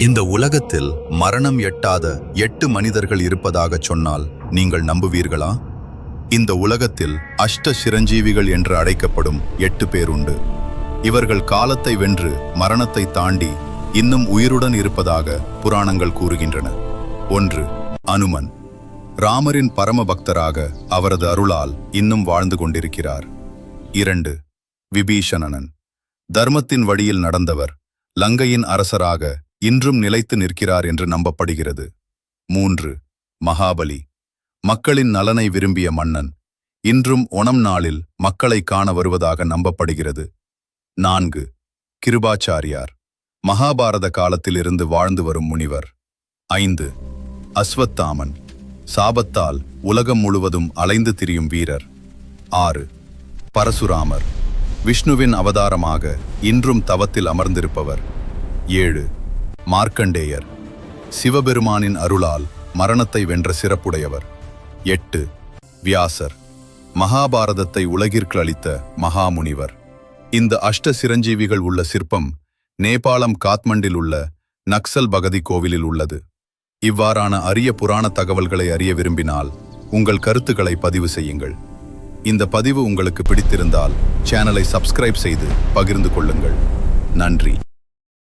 இந்த உலகத்தில் மரணம் எட்டாத 8 மனிதர்கள் இருப்பதாகச் சொன்னால் நீங்கள் நம்புவீர்களா? இந்த உலகத்தில் அஷ்ட சிரஞ்சீவிகள் என்று அழைக்கப்படும் 8 பேர் உண்டு. இவர்கள் காலத்தை வென்று மரணத்தை தாண்டி இன்னும் உயிருடன் இருப்பதாக புராணங்கள் கூறுகின்றன. 1. அனுமன். ராமரின் பரம பக்தராக அவரது அருளால் இன்னும் வாழ்ந்து கொண்டிருக்கிறார். 2. விபீஷணன். தர்மத்தின் வழியில் நடந்தவர், லங்கையின் அரசராக இன்றும் நிலைத்து நிற்கிறார் என்று நம்பப்படுகிறது. 3. மகாபலி. மக்களின் நலனை விரும்பிய மன்னன், இன்றும் ஓணம் நாளில் மக்களை காண வருவதாக நம்பப்படுகிறது. 4. கிருபாச்சாரியார். மகாபாரத காலத்திலிருந்து வாழ்ந்து வரும் முனிவர். 5. அஸ்வத்தாமன். சாபத்தால் உலகம் முழுவதும் அலைந்து திரியும் வீரர். 6. பரசுராமர். விஷ்ணுவின் அவதாரமாக இன்றும் தவத்தில் அமர்ந்திருப்பவர். 7. மார்க்கண்டேயர். சிவபெருமானின் அருளால் மரணத்தை வென்ற சிறப்புடையவர். 8. வியாசர். மகாபாரதத்தை உலகிற்கு அளித்த மகாமுனிவர். இந்த அஷ்ட சிரஞ்சீவிகள் உள்ள சிற்பம் நேபாளம் காத்மண்டில் உள்ள நக்சல் பகதி கோவிலில் உள்ளது. இவ்வாறான அரிய புராண தகவல்களை அறிய விரும்பினால் உங்கள் கருத்துக்களை பதிவு செய்யுங்கள். இந்த பதிவு உங்களுக்கு பிடித்திருந்தால் சேனலை சப்ஸ்கிரைப் செய்து பகிர்ந்து கொள்ளுங்கள். நன்றி.